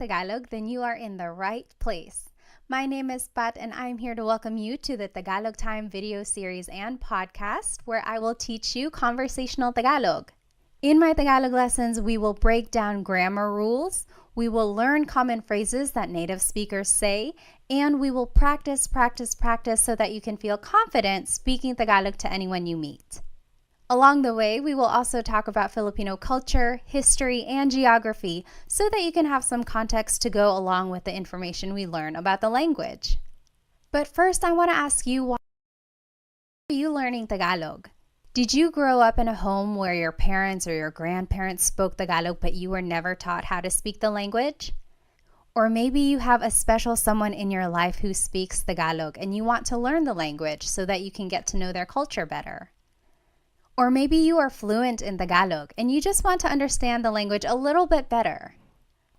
Tagalog, then you are in the right place. My name is Pat and I'm here to welcome you to the Tagalog Time video series and podcast where I will teach you conversational Tagalog. In my Tagalog lessons, we will break down grammar rules, we will learn common phrases that native speakers say, and we will practice so that you can feel confident speaking Tagalog to anyone you meet. Along the way, we will also talk about Filipino culture, history, and geography so that you can have some context to go along with the information we learn about the language. But first, I want to ask you, why are you learning Tagalog? Did you grow up in a home where your parents or your grandparents spoke Tagalog but you were never taught how to speak the language? Or maybe you have a special someone in your life who speaks Tagalog and you want to learn the language so that you can get to know their culture better. Or maybe you are fluent in Tagalog and you just want to understand the language a little bit better.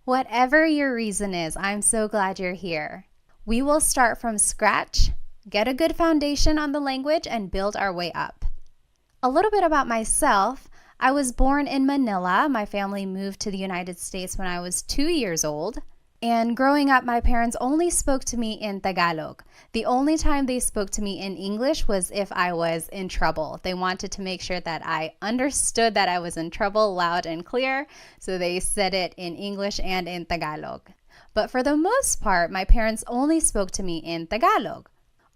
Whatever your reason is, I'm so glad you're here. We will start from scratch, get a good foundation on the language, and build our way up. A little bit about myself. I was born in Manila. My family moved to the United States when I was 2 years old. And growing up, my parents only spoke to me in Tagalog. The only time they spoke to me in English was if I was in trouble. They wanted to make sure that I understood that I was in trouble loud and clear, so they said it in English and in Tagalog. But for the most part, my parents only spoke to me in Tagalog.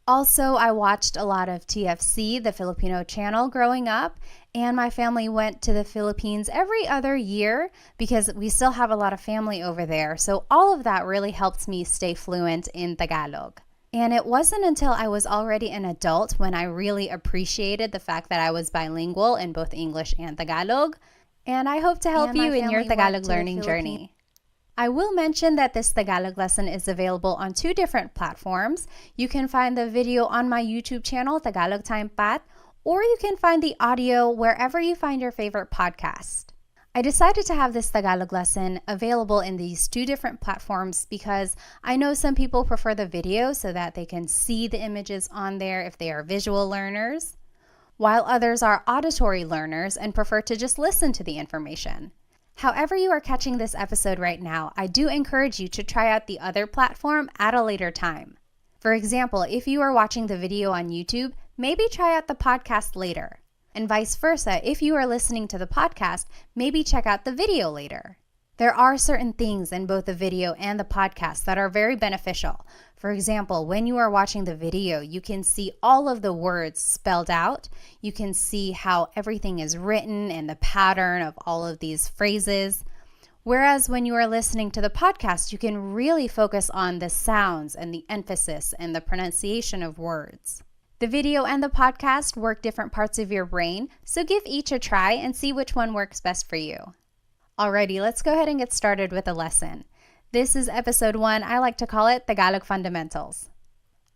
Also, I watched a lot of TFC, the Filipino channel, growing up, and my family went to the Philippines every other year because we still have a lot of family over there. So all of that really helped me stay fluent in Tagalog. And it wasn't until I was already an adult when I really appreciated the fact that I was bilingual in both English and Tagalog. And I hope to help you in your Tagalog learning journey. I will mention that this Tagalog lesson is available on 2 different platforms. You can find the video on my YouTube channel, Tagalog Time Pat, or you can find the audio wherever you find your favorite podcast. I decided to have this Tagalog lesson available in these 2 different platforms because I know some people prefer the video so that they can see the images on there if they are visual learners, while others are auditory learners and prefer to just listen to the information. However you are catching this episode right now, I do encourage you to try out the other platform at a later time. For example, if you are watching the video on YouTube, maybe try out the podcast later. And vice versa, if you are listening to the podcast, maybe check out the video later. There are certain things in both the video and the podcast that are very beneficial. For example, when you are watching the video, you can see all of the words spelled out. You can see how everything is written and the pattern of all of these phrases. Whereas when you are listening to the podcast, you can really focus on the sounds and the emphasis and the pronunciation of words. The video and the podcast work different parts of your brain, so give each a try and see which one works best for you. Alrighty, let's go ahead and get started with the lesson. This is episode 1. I like to call it Tagalog Fundamentals.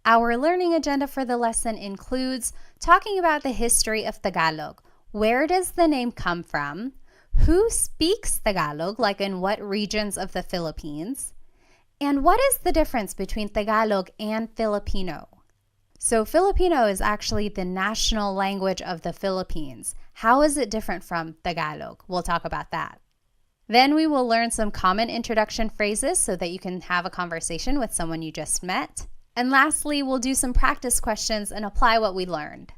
Our learning agenda for the lesson includes talking about the history of Tagalog. Where does the name come from? Who speaks Tagalog, like in what regions of the Philippines? And what is the difference between Tagalog and Filipino? So Filipino is actually the national language of the Philippines. How is it different from Tagalog? We'll talk about that. Then we will learn some common introduction phrases so that you can have a conversation with someone you just met. And lastly, we'll do some practice questions and apply what we learned.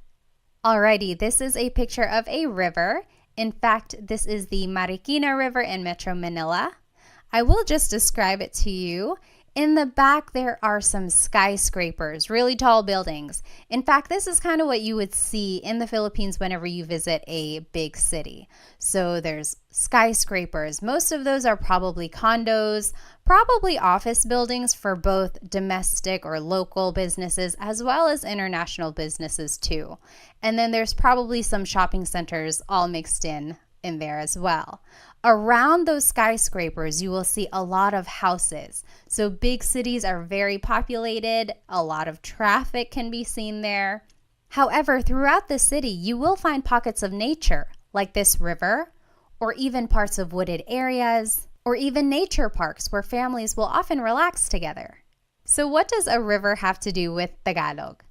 Alrighty, this is a picture of a river. In fact, this is the Marikina River in Metro Manila. I will just describe it to you. In the back, there are some skyscrapers, really tall buildings. In fact, this is kind of what you would see in the Philippines whenever you visit a big city. So there's skyscrapers. Most of those are probably condos, probably office buildings for both domestic or local businesses as well as international businesses too. And then there's probably some shopping centers all mixed in there as well. Around those skyscrapers, you will see a lot of houses. So big cities are very populated. A lot of traffic can be seen there. However, throughout the city, you will find pockets of nature, like this river, or even parts of wooded areas, or even nature parks where families will often relax together. So what does a river have to do with Tagalog?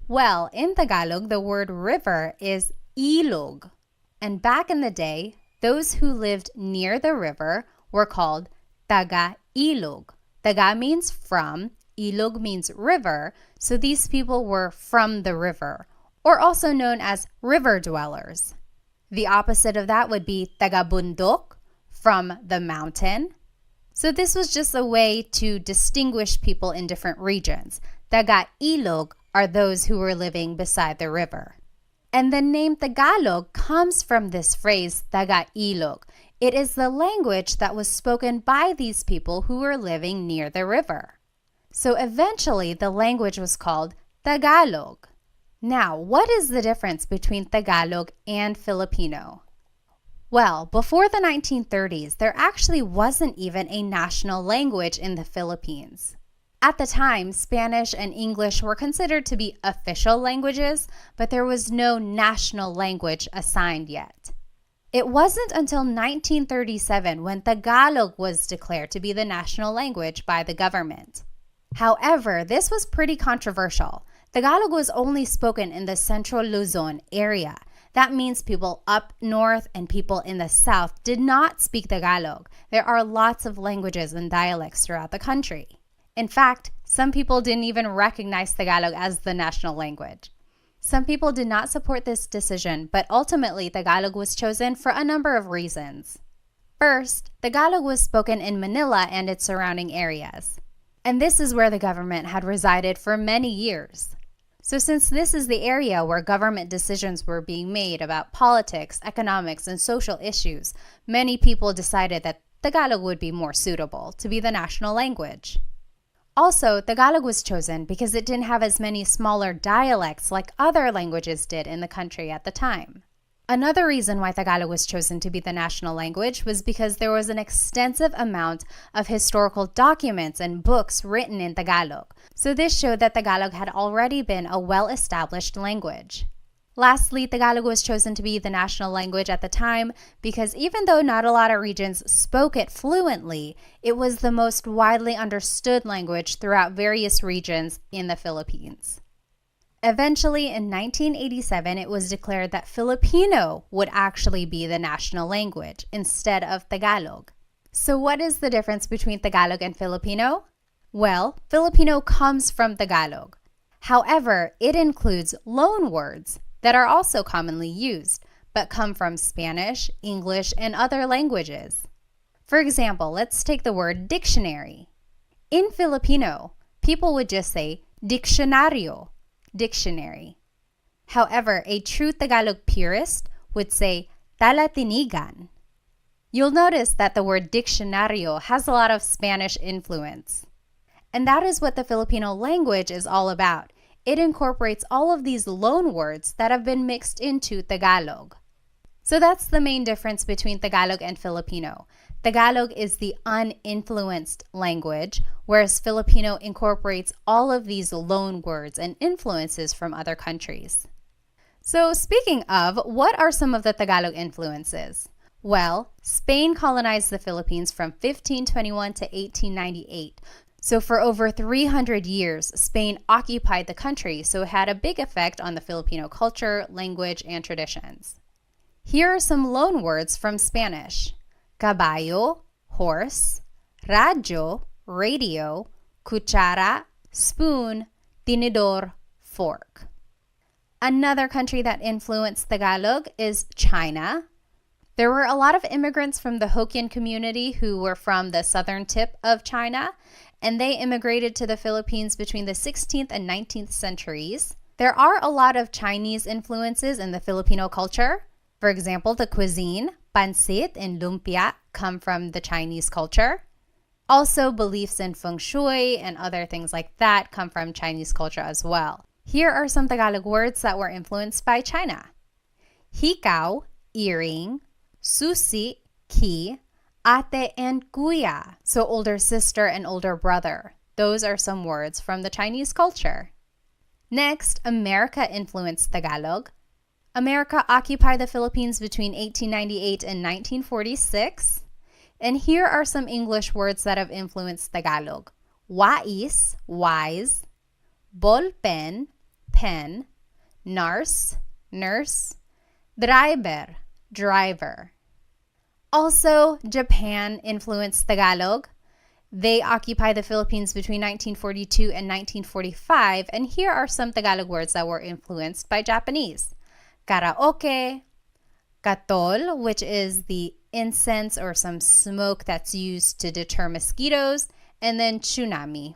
Well, in Tagalog, the word river is ilog. And back in the day, those who lived near the river were called taga-ilog. Taga means from, ilog means river, so these people were from the river, or also known as river dwellers. The opposite of that would be taga-bundok, from the mountain. So this was just a way to distinguish people in different regions. Taga-ilog are those who were living beside the river. And the name Tagalog comes from this phrase, taga-ilog. It is the language that was spoken by these people who were living near the river. So eventually, the language was called Tagalog. Now, what is the difference between Tagalog and Filipino? Well, before the 1930s, there actually wasn't even a national language in the Philippines. At the time, Spanish and English were considered to be official languages, but there was no national language assigned yet. It wasn't until 1937 when Tagalog was declared to be the national language by the government. However, this was pretty controversial. Tagalog was only spoken in the Central Luzon area. That means people up north and people in the south did not speak Tagalog. There are lots of languages and dialects throughout the country. In fact, some people didn't even recognize Tagalog as the national language. Some people did not support this decision, but ultimately Tagalog was chosen for a number of reasons. First, Tagalog was spoken in Manila and its surrounding areas. And this is where the government had resided for many years. So since this is the area where government decisions were being made about politics, economics, and social issues, many people decided that Tagalog would be more suitable to be the national language. Also, Tagalog was chosen because it didn't have as many smaller dialects like other languages did in the country at the time. Another reason why Tagalog was chosen to be the national language was because there was an extensive amount of historical documents and books written in Tagalog. So this showed that Tagalog had already been a well-established language. Lastly, Tagalog was chosen to be the national language at the time because even though not a lot of regions spoke it fluently, it was the most widely understood language throughout various regions in the Philippines. Eventually, in 1987, it was declared that Filipino would actually be the national language instead of Tagalog. So what is the difference between Tagalog and Filipino? Well, Filipino comes from Tagalog. However, it includes loan words that are also commonly used, but come from Spanish, English, and other languages. For example, let's take the word dictionary. In Filipino, people would just say diccionario, dictionary. However, a true Tagalog purist would say talatinigan. You'll notice that the word diccionario has a lot of Spanish influence. And that is what the Filipino language is all about. It incorporates all of these loan words that have been mixed into Tagalog. So that's the main difference between Tagalog and Filipino. Tagalog is the uninfluenced language, whereas Filipino incorporates all of these loan words and influences from other countries. So speaking of, what are some of the Tagalog influences? Well, Spain colonized the Philippines from 1521 to 1898. So for over 300 years, Spain occupied the country, so it had a big effect on the Filipino culture, language, and traditions. Here are some loan words from Spanish. Caballo, horse, radyo, radio, cuchara, spoon, tinidor, fork. Another country that influenced Tagalog is China. There were a lot of immigrants from the Hokkien community who were from the southern tip of China, and they immigrated to the Philippines between the 16th and 19th centuries. There are a lot of Chinese influences in the Filipino culture. For example, the cuisine, pancit and lumpia, come from the Chinese culture. Also, beliefs in feng shui and other things like that come from Chinese culture as well. Here are some Tagalog words that were influenced by China. Hikaw, earring, susi, key, ate and kuya, so older sister and older brother. Those are some words from the Chinese culture. Next, America influenced Tagalog. America occupied the Philippines between 1898 and 1946. And here are some English words that have influenced Tagalog. Wais, wise, ballpen, pen, nurse, nurse, driver, driver. Also, Japan influenced Tagalog. They occupy the Philippines between 1942 and 1945, and here are some Tagalog words that were influenced by Japanese. Karaoke, katol, which is the incense or some smoke that's used to deter mosquitoes, and then tsunami.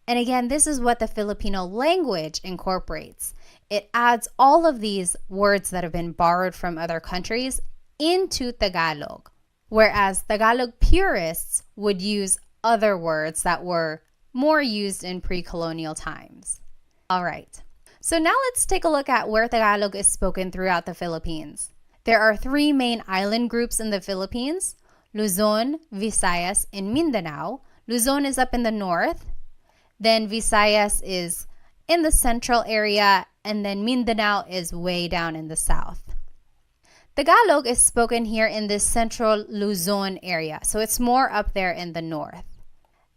And again, this is what the Filipino language incorporates. It adds all of these words that have been borrowed from other countries into Tagalog, whereas Tagalog purists would use other words that were more used in pre-colonial times. All right, so now let's take a look at where Tagalog is spoken throughout the Philippines. There are three main island groups in the Philippines: Luzon, Visayas, and Mindanao. Luzon is up in the north, then Visayas is in the central area, and then Mindanao is way down in the south. Tagalog is spoken here in this central Luzon area, so it's more up there in the north.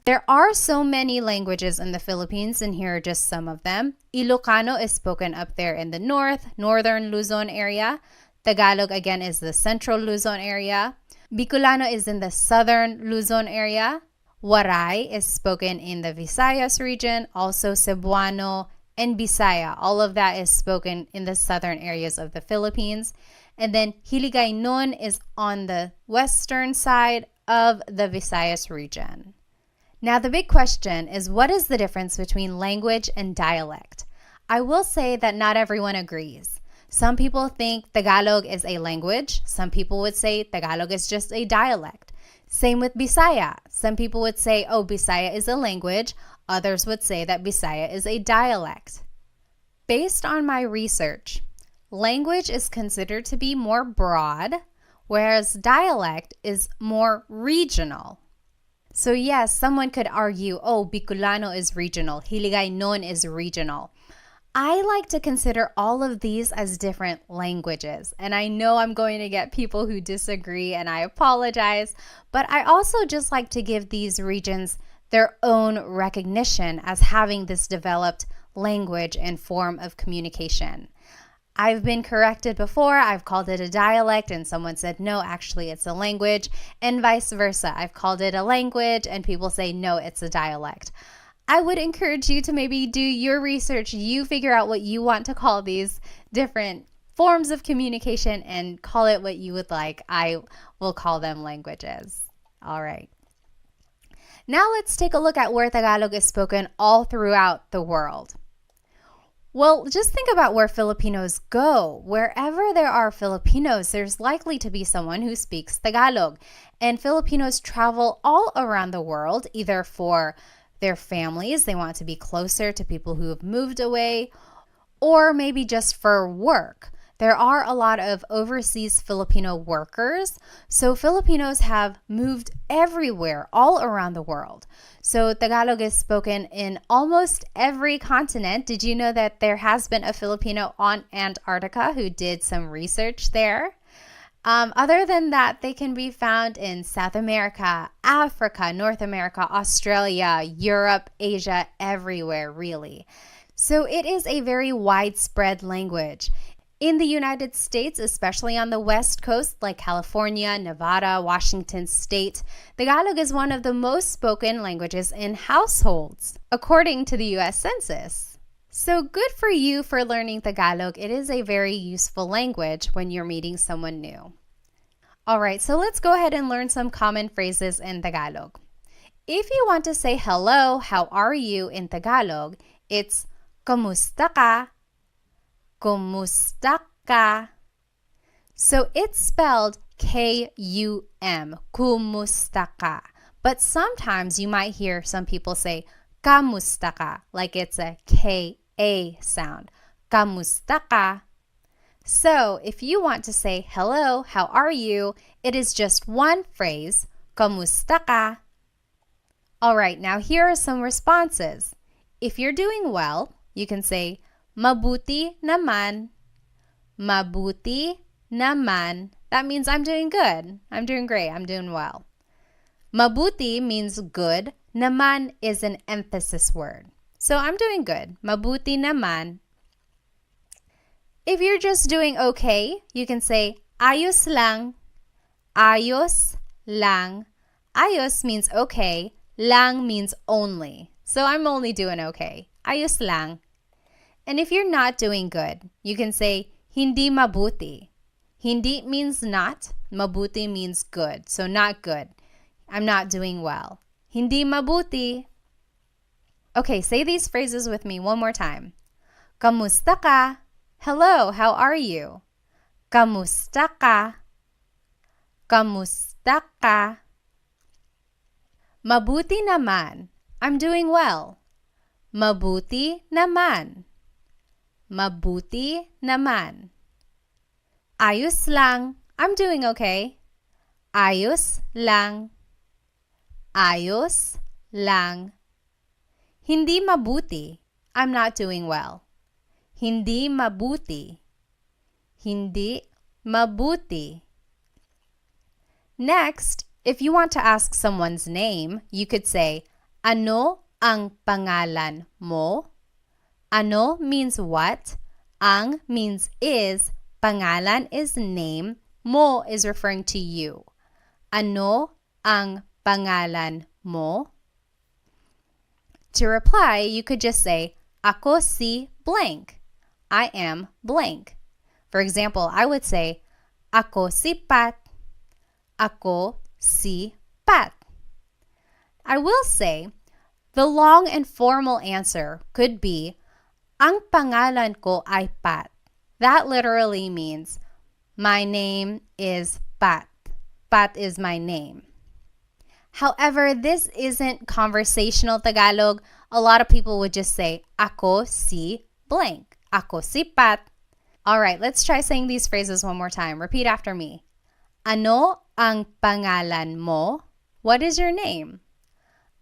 There are so many languages in the Philippines, and here are just some of them. Ilocano is spoken up there in the north, northern Luzon area. Tagalog again is the central Luzon area. Bicolano is in the southern Luzon area. Waray is spoken in the Visayas region, also Cebuano and Bisaya. All of that is spoken in the southern areas of the Philippines. And then Hiligaynon is on the western side of the Visayas region. Now the big question is, what is the difference between language and dialect? I will say that not everyone agrees. Some people think Tagalog is a language. Some people would say Tagalog is just a dialect. Same with Bisaya. Some people would say, oh, Bisaya is a language. Others would say that Bisaya is a dialect. Based on my research, language is considered to be more broad, whereas dialect is more regional. So yes, someone could argue, oh, Bicolano is regional, Hiligaynon is regional. I like to consider all of these as different languages, and I know I'm going to get people who disagree, and I apologize, but I also just like to give these regions their own recognition as having this developed language and form of communication. I've been corrected before. I've called it a dialect and someone said, no, actually it's a language, and vice versa. I've called it a language and people say, no, it's a dialect. I would encourage you to maybe do your research. You figure out what you want to call these different forms of communication and call it what you would like. I will call them languages. All right. Now let's take a look at where Tagalog is spoken all throughout the world. Well, just think about where Filipinos go. Wherever there are Filipinos, there's likely to be someone who speaks Tagalog. And Filipinos travel all around the world, either for their families, they want to be closer to people who have moved away, or maybe just for work. There are a lot of overseas Filipino workers, so Filipinos have moved everywhere, all around the world. So Tagalog is spoken in almost every continent. Did you know that there has been a Filipino on Antarctica who did some research there? Other than that, they can be found in South America, Africa, North America, Australia, Europe, Asia, everywhere really. So it is a very widespread language. In the United States, especially on the West Coast, like California, Nevada, Washington State, Tagalog is one of the most spoken languages in households, according to the U.S. Census. So good for you for learning Tagalog. It is a very useful language when you're meeting someone new. All right, so let's go ahead and learn some common phrases in Tagalog. If you want to say hello, how are you in Tagalog, it's kamusta ka? Kumusta ka? So it's spelled K-U-M, kumusta ka. But sometimes you might hear some people say kamusta ka, like it's a K-A sound. Kamusta ka? So if you want to say hello, how are you, it is just one phrase, kamusta ka? All right, now here are some responses. If you're doing well, you can say mabuti naman. Mabuti naman. That means I'm doing good. I'm doing great. I'm doing well. Mabuti means good. Naman is an emphasis word. So I'm doing good. Mabuti naman. If you're just doing okay, you can say ayos lang. Ayos lang. Ayos means okay. Lang means only. So I'm only doing okay. Ayos lang. And if you're not doing good, you can say hindi mabuti. Hindi means not. Mabuti means good. So not good. I'm not doing well. Hindi mabuti. Okay, say these phrases with me one more time. Kamusta ka? Hello, how are you? Kamusta ka? Kamusta ka? Mabuti naman. I'm doing well. Mabuti naman. Mabuti naman. Ayos lang. I'm doing okay. Ayos lang. Ayos lang. Hindi mabuti. I'm not doing well. Hindi mabuti. Hindi mabuti. Next, if you want to ask someone's name, you could say, ano ang pangalan mo? Ano means what? Ang means is. Pangalan is name. Mo is referring to you. Ano ang pangalan mo? To reply, you could just say, ako si blank. I am blank. For example, I would say, ako si Pat. Ako si Pat. I will say, the long and formal answer could be, ang pangalan ko ay Pat. That literally means, my name is Pat. Pat is my name. However, this isn't conversational Tagalog. A lot of people would just say, ako si blank. Ako si Pat. All right, let's try saying these phrases one more time. Repeat after me. Ano ang pangalan mo? What is your name?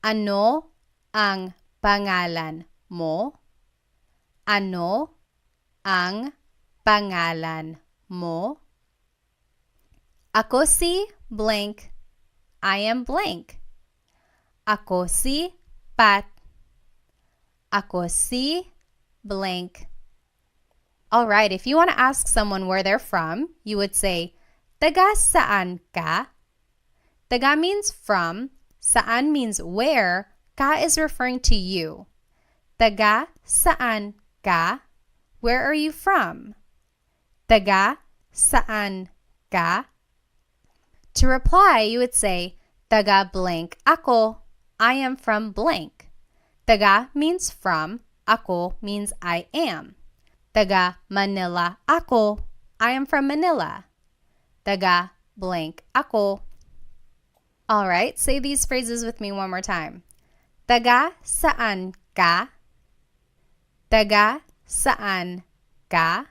Ano ang pangalan mo? Ano ang pangalan mo? Ako si blank. I am blank. Ako si Pat. Ako si blank. All right, if you want to ask someone where they're from, you would say, taga saan ka? Taga means from. Saan means where. Ka is referring to you. Taga saan ka? Where are you from? Taga saan ka? To reply, you would say, taga blank ako. I am from blank. Taga means from. Ako means I am. Taga Manila ako. I am from Manila. Taga blank ako. All right, say these phrases with me one more time. Taga saan ka? Taga saan ka?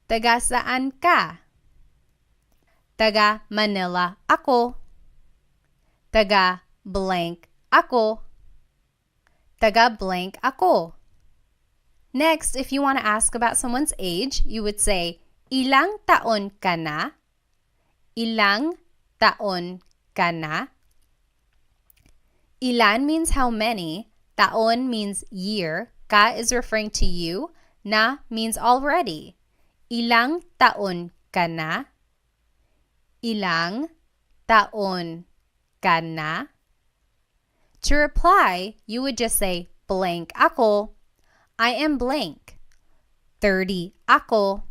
Taga saan ka? Taga Manila ako. Taga blank ako. Taga blank ako. Next, if you want to ask about someone's age, you would say, ilang taon ka na? Ilang taon ka na? Ilan means how many. Taon means year. Ka is referring to you. Na means already. Ilang taon ka na? Ilang taon ka na? To reply, you would just say, blank ako. I am blank. 30 ako.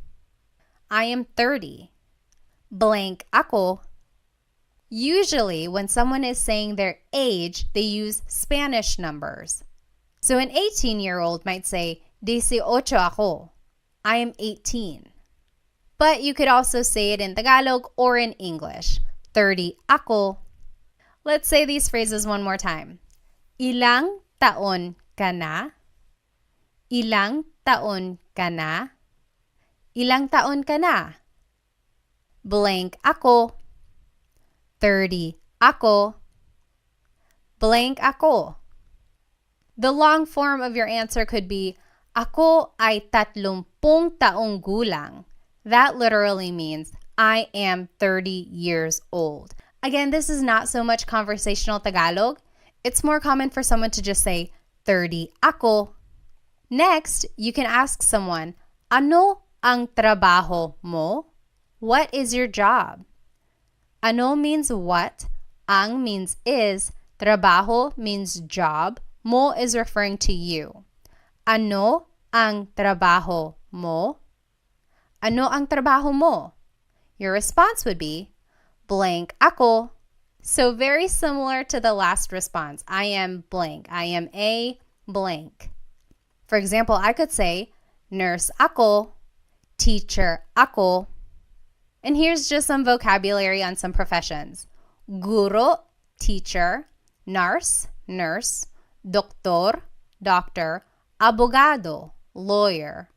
I am 30. Blank ako. Usually, when someone is saying their age, they use Spanish numbers. So an 18-year-old might say, 18 ako. I am 18. But you could also say it in Tagalog or in English. 30 ako. Let's say these phrases one more time. Ilang taon ka na? Ilang taon ka na? Ilang taon ka na? Blank ako. 30 ako. Blank ako. The long form of your answer could be, ako ay 30 taong gulang. That literally means, I am 30 years old. Again, this is not so much conversational Tagalog. It's more common for someone to just say, 30 ako. Next, you can ask someone, ano ang trabaho mo? What is your job? Ano means what. Ang means is, trabaho means job, mo is referring to you. Ano ang trabaho mo? Ano ang trabaho mo? Your response would be, blank ako. So very similar to the last response. I am blank. I am a blank. For example, I could say, nurse ako, teacher ako. And here's just some vocabulary on some professions. Guro, teacher. Nurse, nurse. Doktor, doctor. Abogado, lawyer.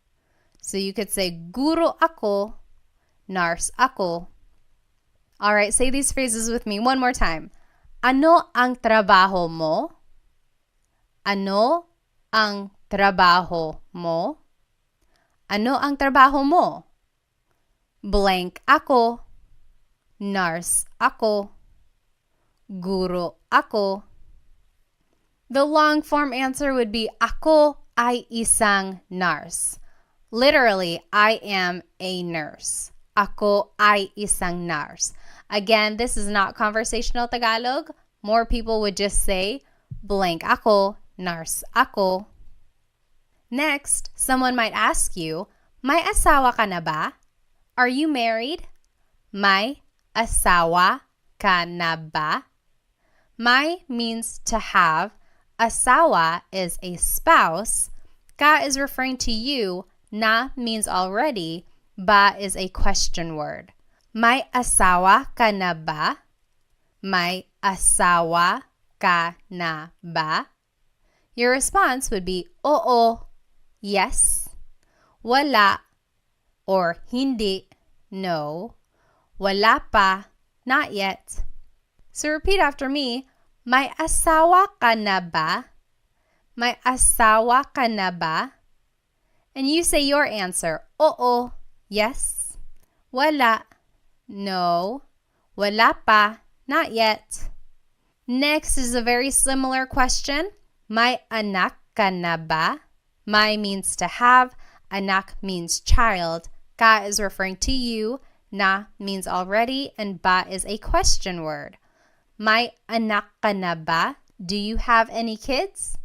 So you could say, guro ako, nurse ako. All right, say these phrases with me one more time. Ano ang trabaho mo? Ano ang trabaho mo? Ano ang trabaho mo? Blank ako. Nurse ako. Guro ako. The long form answer would be, ako ay isang nurse. Literally, I am a nurse. Ako ay isang nurse. Again, this is not conversational Tagalog. More people would just say, blank ako, nurse ako. Next, someone might ask you, may asawa ka na ba? Are you married? May asawa ka na ba? May means to have. Asawa is a spouse. Ka is referring to you. Na means already. Ba is a question word. May asawa ka na ba? May asawa ka na ba? Your response would be, oo, yes, wala, or hindi, no, wala pa, not yet. So repeat after me, may asawa ka na ba? May asawa ka na ba? And you say your answer, oo, yes, wala, no, wala pa, not yet. Next is a very similar question. May anak ka na ba? May means to have, anak means child, ka is referring to you, na means already, and ba is a question word. May anak ka na ba? Do you have any kids?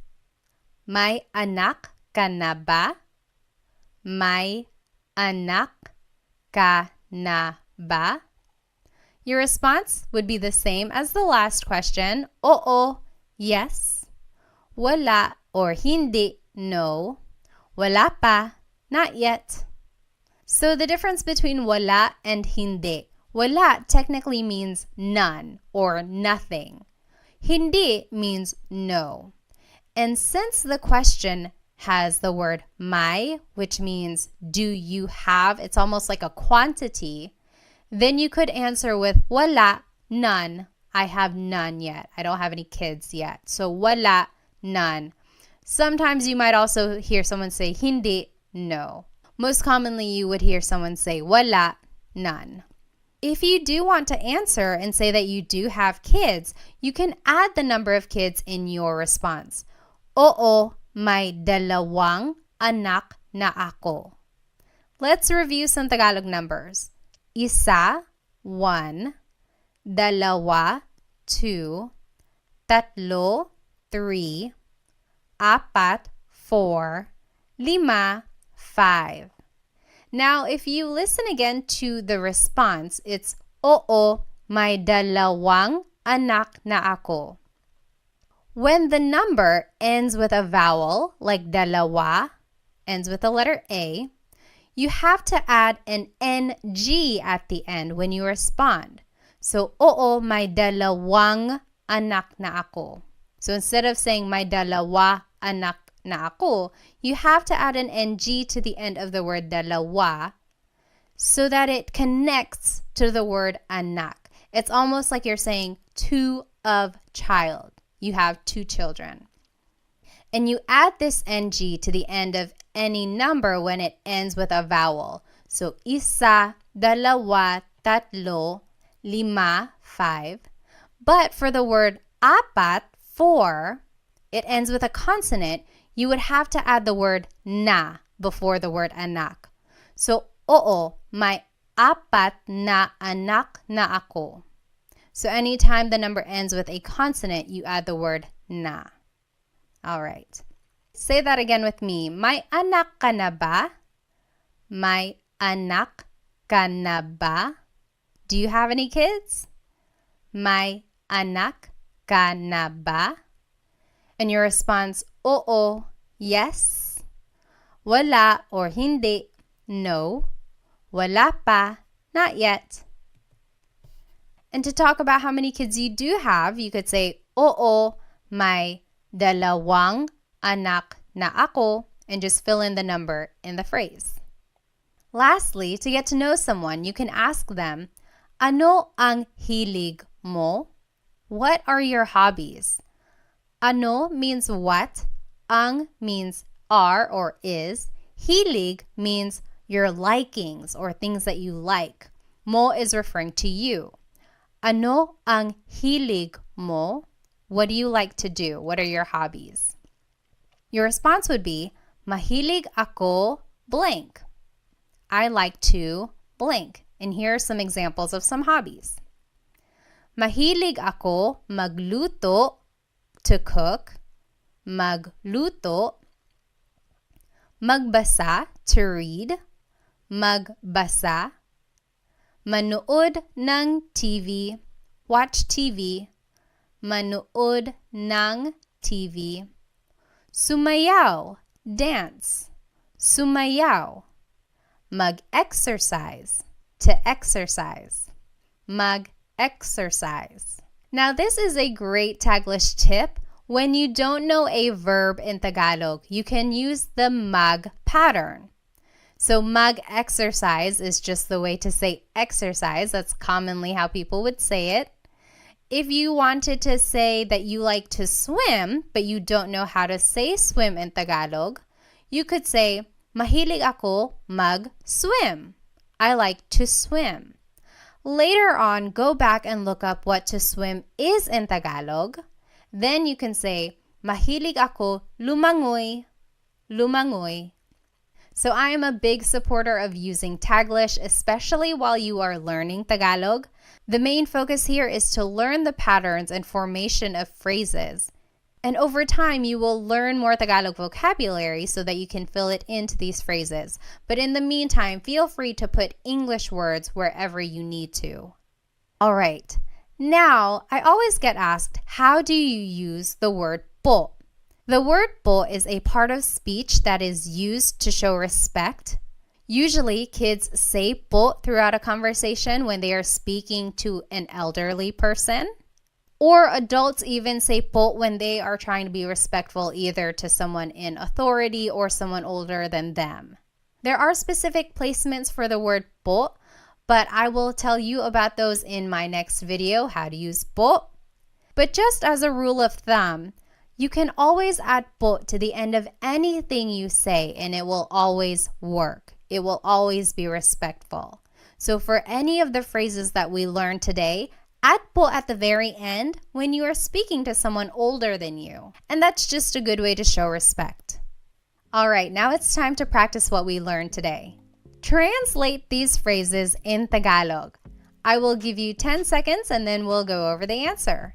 May anak ka na ba? May anak ka na ba? Your response would be the same as the last question. Oo, yes. Wala or hindi, no. Wala pa, not yet. So the difference between wala and hindi. Wala technically means none or nothing. Hindi means no. And since the question has the word may, which means do you have, it's almost like a quantity, then you could answer with wala, none. I have none yet. I don't have any kids yet. So wala, none. Sometimes you might also hear someone say hindi, no. Most commonly you would hear someone say wala, none. If you do want to answer and say that you do have kids, you can add the number of kids in your response. Oo, may dalawang anak na ako. Let's review some Tagalog numbers. Isa, 1, dalawa, 2, tatlo, 3, apat, 4, 5, 5. Now, if you listen again to the response, it's oo, may dalawang anak na ako. When the number ends with a vowel, like dalawa, ends with the letter A, you have to add an NG at the end when you respond. So, oo, may dalawang anak na ako. So instead of saying may dalawa anak na ako, you have to add an NG to the end of the word dalawa so that it connects to the word anak. It's almost like you're saying two of child. You have two children. And you add this NG to the end of any number when it ends with a vowel. So isa, dalawa, tatlo, 5, 5. But for the word apat, 4, it ends with a consonant. You would have to add the word na before the word anak. So, oo, may apat na anak na ako. So anytime the number ends with a consonant, you add the word na. All right. Say that again with me. May anak ka na ba? May anak ka na ba? Do you have any kids? May anak ka na ba? And your response, oo, yes. Wala or hindi, no. Wala pa, not yet. And to talk about how many kids you do have, you could say, oo, may dalawang anak na ako, and just fill in the number in the phrase. Lastly, to get to know someone, you can ask them, ano ang hilig mo? What are your hobbies? Ano means what, ang means are or is, hilig means your likings or things that you like. Mo is referring to you. Ano ang hilig mo? What do you like to do? What are your hobbies? Your response would be, mahilig ako blank. I like to blank. And here are some examples of some hobbies. Mahilig ako magluto, to cook, magluto, magbasa, to read, magbasa, manood ng TV, watch TV, manood ng TV, sumayaw, dance, sumayaw, mag-exercise, to exercise, mag-exercise. Now, this is a great Taglish tip. When you don't know a verb in Tagalog, you can use the mag pattern. So mag-exercise is just the way to say exercise. That's commonly how people would say it. If you wanted to say that you like to swim, but you don't know how to say swim in Tagalog, you could say, mahilig ako mag-swim. I like to swim. Later on, go back and look up what to swim is in Tagalog. Then you can say, mahilig ako lumangoy, lumangoy. So I am a big supporter of using Taglish, especially while you are learning Tagalog. The main focus here is to learn the patterns and formation of phrases. And over time, you will learn more Tagalog vocabulary so that you can fill it into these phrases. But in the meantime, feel free to put English words wherever you need to. All right. Now, I always get asked, how do you use the word po? The word po is a part of speech that is used to show respect. Usually, kids say po throughout a conversation when they are speaking to an elderly person. Or adults even say po when they are trying to be respectful either to someone in authority or someone older than them. There are specific placements for the word po, but I will tell you about those in my next video, how to use po. But just as a rule of thumb, you can always add po to the end of anything you say and it will always work. It will always be respectful. So for any of the phrases that we learned today, add po at the very end when you are speaking to someone older than you. And that's just a good way to show respect. All right, now it's time to practice what we learned today. Translate these phrases in Tagalog. I will give you 10 seconds and then we'll go over the answer.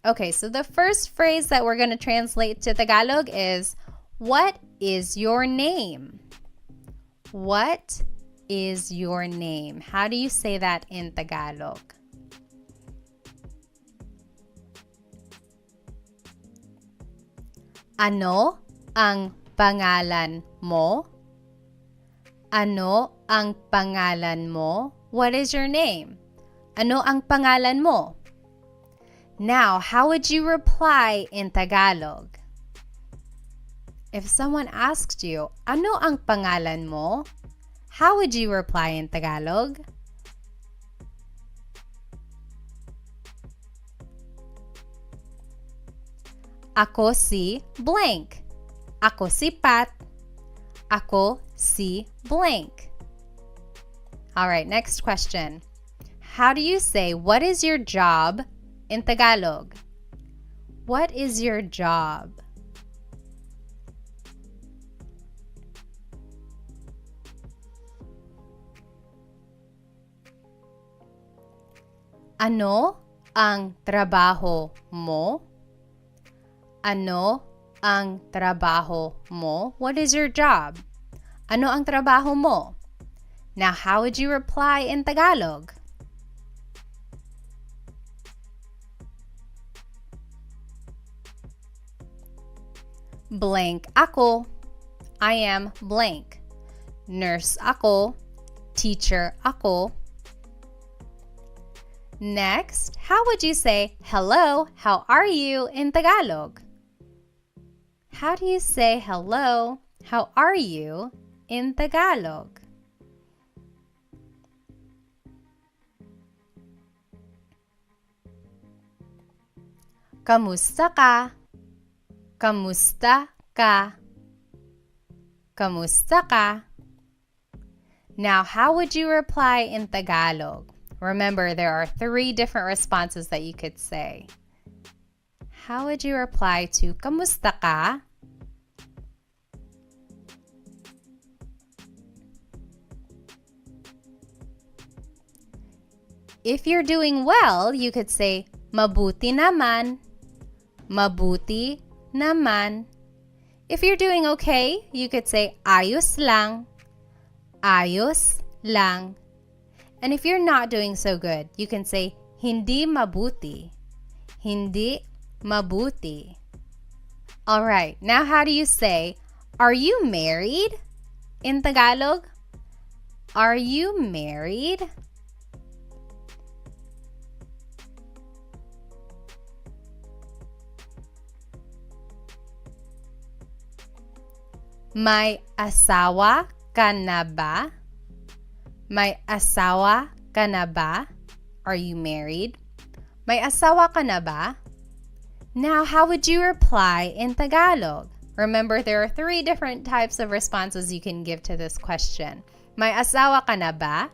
Okay, so the first phrase that we're going to translate to Tagalog is, what is your name? What is your name? How do you say that in Tagalog? Ano ang pangalan mo? Ano ang pangalan mo? What is your name? Ano ang pangalan mo? Now, how would you reply in Tagalog? If someone asked you, ano ang pangalan mo? How would you reply in Tagalog? Ako si blank. Ako si Pat. Ako si blank. All right, next question. How do you say, what is your job in Tagalog? What is your job? Ano ang trabaho mo? Ano ang trabaho mo? What is your job? Ano ang trabaho mo? Now, how would you reply in Tagalog? Blank ako. I am blank. Nurse ako. Teacher ako. Next, how would you say, hello, how are you in Tagalog? How do you say hello, how are you in Tagalog? Kamusta ka? Kamusta ka? Kamusta ka? Now, how would you reply in Tagalog? Remember, there are 3 different responses that you could say. How would you reply to kamusta ka? If you're doing well, you could say mabuti naman. Mabuti naman. If you're doing okay, you could say ayos lang. Ayos lang. And if you're not doing so good, you can say hindi mabuti. Hindi mabuti. All right, now how do you say, are you married in Tagalog? Are you married? May asawa ka na ba? May asawa ka na ba? Are you married? May asawa ka na ba? Now, how would you reply in Tagalog? Remember, there are 3 different types of responses you can give to this question. May asawa ka na ba?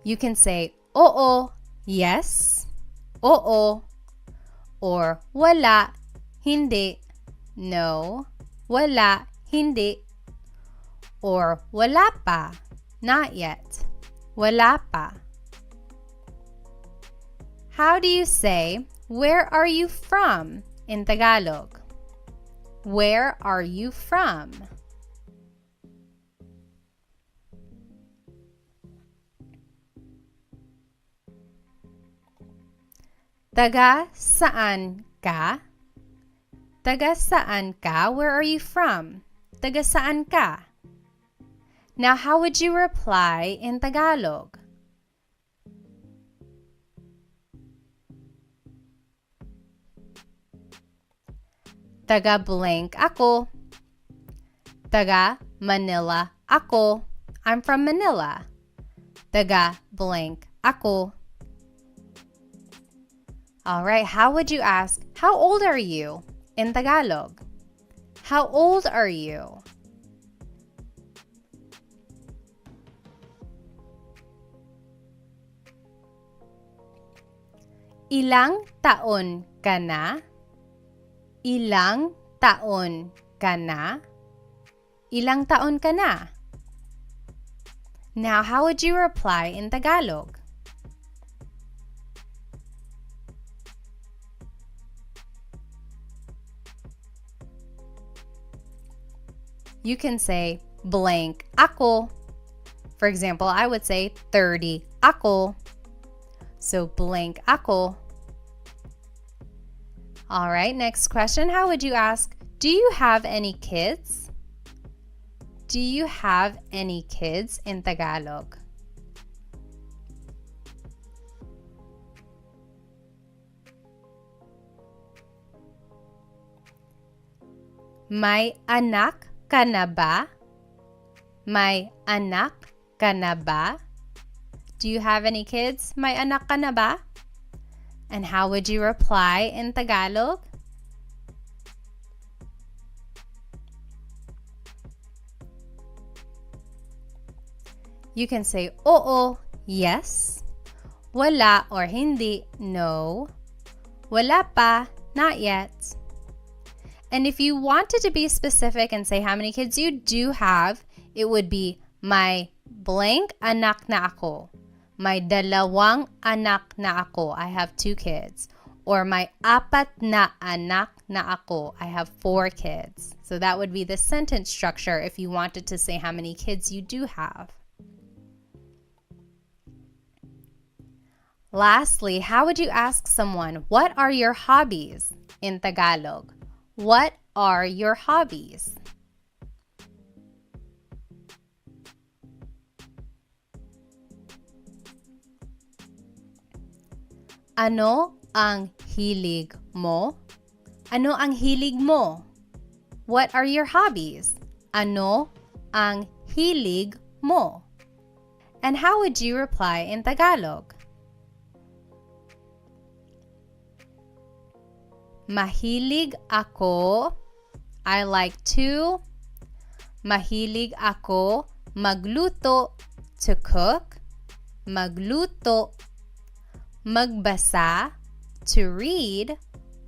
You can say, oo, yes, oo, or wala, hindi, no, wala, hindi, or wala pa, not yet, wala pa. How do you say, where are you from in Tagalog? Where are you from? Taga saan ka? Taga saan ka? Where are you from? Taga saan ka? Now, how would you reply in Tagalog? Taga blank ako. Taga Manila ako. I'm from Manila. Taga blank ako. All right, how would you ask, how old are you in Tagalog? How old are you? Ilang taon ka na? Ilang taon ka na? Ilang taon ka na? Now, how would you reply in Tagalog? You can say blank ako. For example, I would say 30 ako. So blank ako. All right, next question. How would you ask, do you have any kids? Do you have any kids in Tagalog? May anak ka na ba? May anak ka na ba? Do you have any kids? May anak ka na ba? And how would you reply in Tagalog? You can say, oo, yes. Wala or hindi, no. Wala pa, not yet. And if you wanted to be specific and say how many kids you do have, it would be may blank anak na ako. May dalawang anak na ako. I have 2 kids. Or may apat na anak na ako. I have 4 kids. So that would be the sentence structure if you wanted to say how many kids you do have. Lastly, how would you ask someone, what are your hobbies in Tagalog? What are your hobbies? Ano ang hilig mo? Ano ang hilig mo? What are your hobbies? Ano ang hilig mo? And how would you reply in Tagalog? Mahilig ako. I like to. Mahilig ako magluto, to cook. Magluto. Magbasa, to read.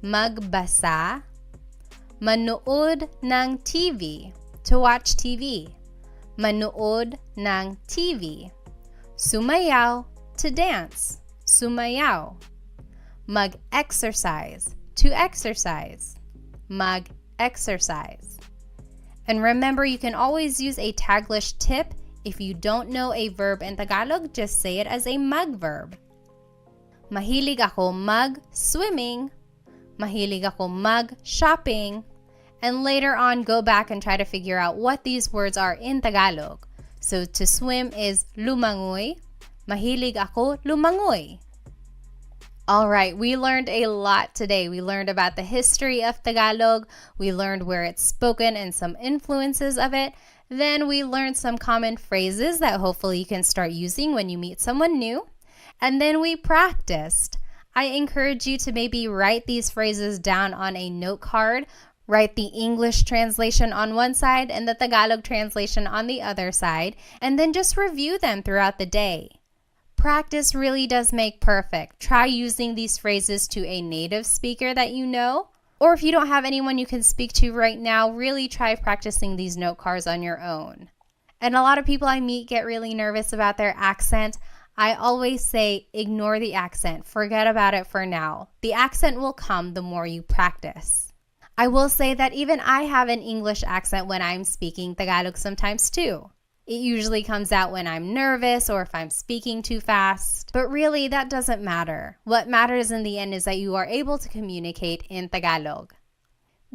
Magbasa. Manood ng TV, to watch TV. Manood ng TV. Sumayaw, to dance. Sumayaw. Mag-exercise, to exercise. Mag-exercise. And remember, you can always use a Taglish tip. If you don't know a verb in Tagalog, just say it as a mag verb. Mahilig ako mag-swimming. Mahilig ako mag-shopping. And later on, go back and try to figure out what these words are in Tagalog. So to swim is lumangoy. Mahilig ako lumangoy. All right, we learned a lot today. We learned about the history of Tagalog. We learned where it's spoken and some influences of it. Then we learned some common phrases that hopefully you can start using when you meet someone new. And then we practiced. I encourage you to maybe write these phrases down on a note card. Write the English translation on one side and the Tagalog translation on the other side, and then just review them throughout the day. Practice really does make perfect. Try using these phrases to a native speaker that you know. Or if you don't have anyone you can speak to right now, really try practicing these note cards on your own. And a lot of people I meet get really nervous about their accent. I always say, ignore the accent. Forget about it for now. The accent will come the more you practice. I will say that even I have an English accent when I'm speaking Tagalog sometimes too. It usually comes out when I'm nervous or if I'm speaking too fast. But really, that doesn't matter. What matters in the end is that you are able to communicate in Tagalog.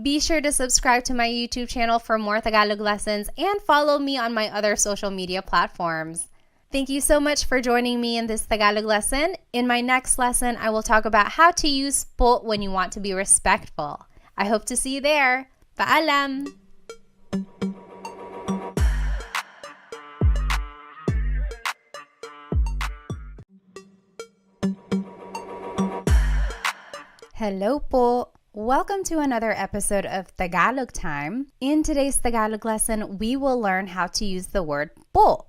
Be sure to subscribe to my YouTube channel for more Tagalog lessons and follow me on my other social media platforms. Thank you so much for joining me in this Tagalog lesson. In my next lesson, I will talk about how to use po when you want to be respectful. I hope to see you there. Paalam! Hello po! Welcome to another episode of Tagalog Time. In today's Tagalog lesson, we will learn how to use the word po.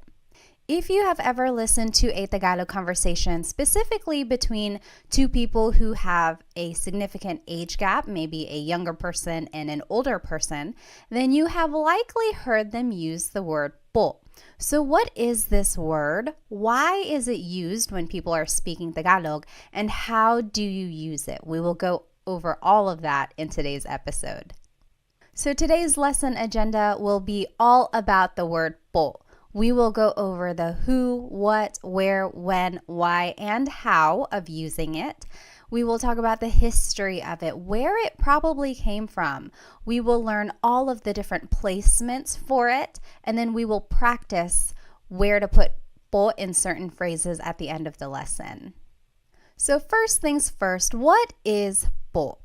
If you have ever listened to a Tagalog conversation, specifically between two people who have a significant age gap, maybe a younger person and an older person, then you have likely heard them use the word po. So what is this word? Why is it used when people are speaking Tagalog? And how do you use it? We will go over all of that in today's episode. So today's lesson agenda will be all about the word po. We will go over the who, what, where, when, why, and how of using it. We will talk about the history of it, where it probably came from. We will learn all of the different placements for it, and then we will practice where to put po in certain phrases at the end of the lesson. So first things first, what is po?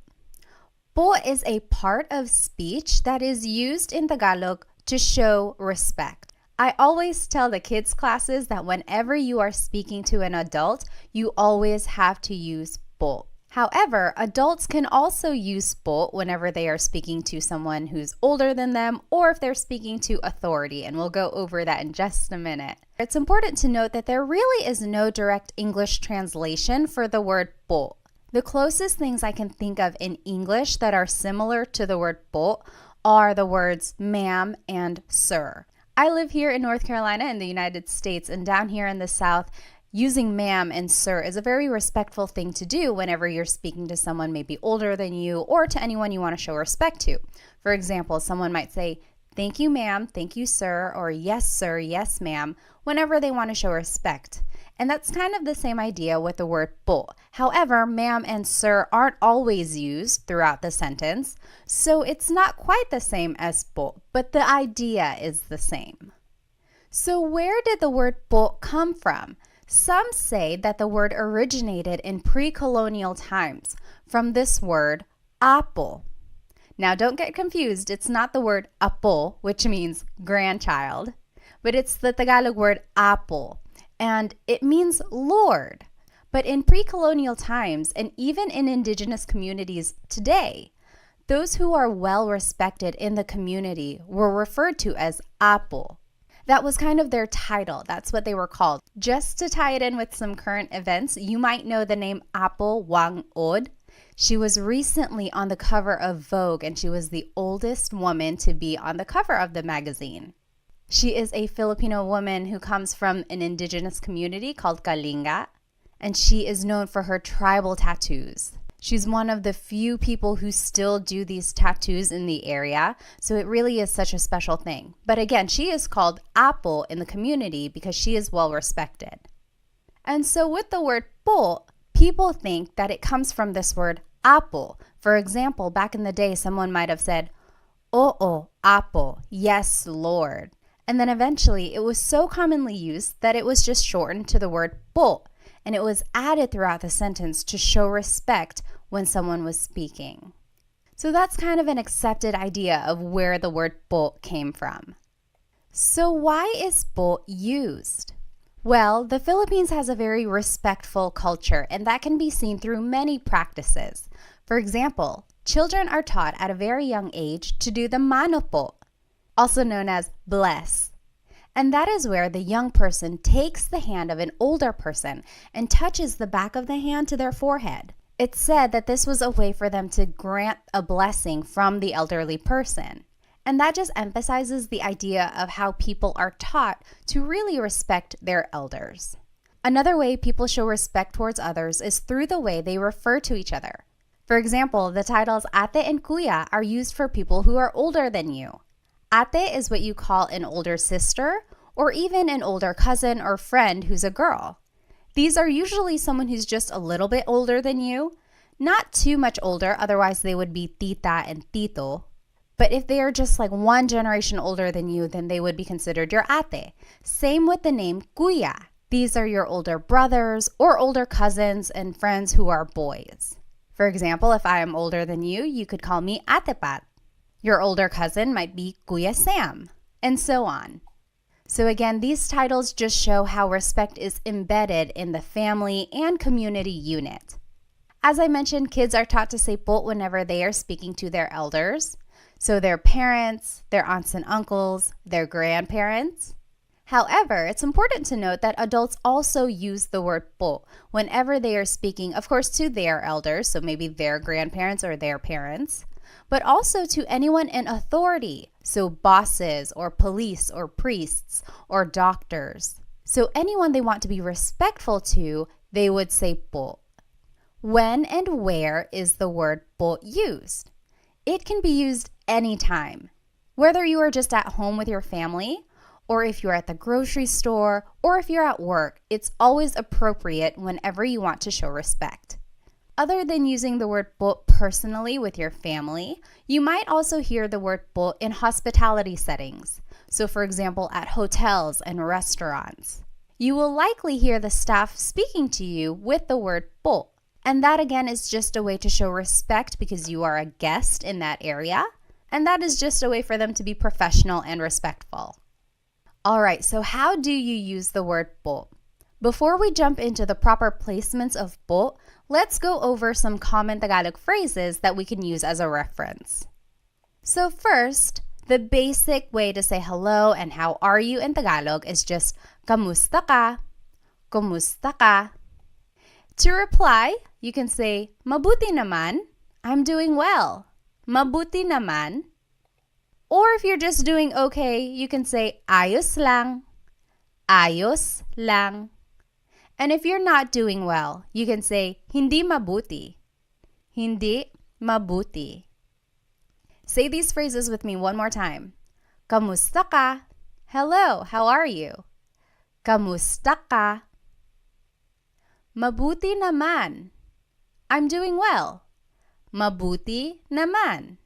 Po is a part of speech that is used in Tagalog to show respect. I always tell the kids' classes that whenever you are speaking to an adult, you always have to use po. However, adults can also use po whenever they are speaking to someone who's older than them or if they're speaking to authority, and we'll go over that in just a minute. It's important to note that there really is no direct English translation for the word po. The closest things I can think of in English that are similar to the word po are the words ma'am and sir. I live here in North Carolina in the United States, and down here in the South, using ma'am and sir is a very respectful thing to do whenever you're speaking to someone maybe older than you or to anyone you want to show respect to. For example, someone might say, "Thank you, ma'am, thank you, sir," or "Yes, sir, yes, ma'am," whenever they want to show respect. And that's kind of the same idea with the word po. However, ma'am and sir aren't always used throughout the sentence, so it's not quite the same as po, but the idea is the same. So where did the word po come from? Some say that the word originated in pre-colonial times from this word, apo. Now don't get confused, it's not the word apo, which means grandchild, but it's the Tagalog word apo, and it means Lord. But in pre-colonial times, and even in indigenous communities today, those who are well respected in the community were referred to as apo. That was kind of their title. That's what they were called. Just to tie it in with some current events, you might know the name Apo Wang Od. She was recently on the cover of Vogue, and she was the oldest woman to be on the cover of the magazine. She is a Filipino woman who comes from an indigenous community called Kalinga, and she is known for her tribal tattoos. She's one of the few people who still do these tattoos in the area, so it really is such a special thing. But again, she is called Apo in the community because she is well respected. And so with the word po, people think that it comes from this word apo. For example, back in the day, someone might have said, "Oo, apo, yes, Lord." And then eventually it was so commonly used that it was just shortened to the word po, and it was added throughout the sentence to show respect when someone was speaking. So that's kind of an accepted idea of where the word po came from. So why is po used? Well, the Philippines has a very respectful culture, and that can be seen through many practices. For example, children are taught at a very young age to do the mano po, also known as bless. And that is where the young person takes the hand of an older person and touches the back of the hand to their forehead. It's said that this was a way for them to grant a blessing from the elderly person. And that just emphasizes the idea of how people are taught to really respect their elders. Another way people show respect towards others is through the way they refer to each other. For example, the titles ate and kuya are used for people who are older than you. Ate is what you call an older sister or even an older cousin or friend who's a girl. These are usually someone who's just a little bit older than you, not too much older, otherwise they would be tita and tito. But if they are just like one generation older than you, then they would be considered your ate. Same with the name kuya. These are your older brothers or older cousins and friends who are boys. For example, if I am older than you, you could call me Ate Pat. Your older cousin might be Kuya Sam, and so on. So again, these titles just show how respect is embedded in the family and community unit. As I mentioned, kids are taught to say po whenever they are speaking to their elders. So their parents, their aunts and uncles, their grandparents. However, it's important to note that adults also use the word po whenever they are speaking, of course, to their elders, so maybe their grandparents or their parents, but also to anyone in authority, so bosses or police or priests or doctors. So anyone they want to be respectful to, they would say po. When and where is the word po used? It can be used anytime, whether you are just at home with your family, or if you're at the grocery store, or if you're at work, it's always appropriate whenever you want to show respect. Other than using the word po personally with your family, you might also hear the word po in hospitality settings. So for example, at hotels and restaurants. You will likely hear the staff speaking to you with the word po. And that again is just a way to show respect because you are a guest in that area. And that is just a way for them to be professional and respectful. All right, so how do you use the word po? Before we jump into the proper placements of po, let's go over some common Tagalog phrases that we can use as a reference. So first, the basic way to say hello and how are you in Tagalog is just kamusta ka, kumusta ka. To reply, you can say mabuti naman, I'm doing well, mabuti naman. Or if you're just doing okay, you can say ayos lang, ayos lang. And if you're not doing well, you can say hindi mabuti, hindi mabuti. Say these phrases with me one more time. Kamusta ka? Hello, how are you? Kamusta ka? Mabuti naman. I'm doing well. Mabuti naman.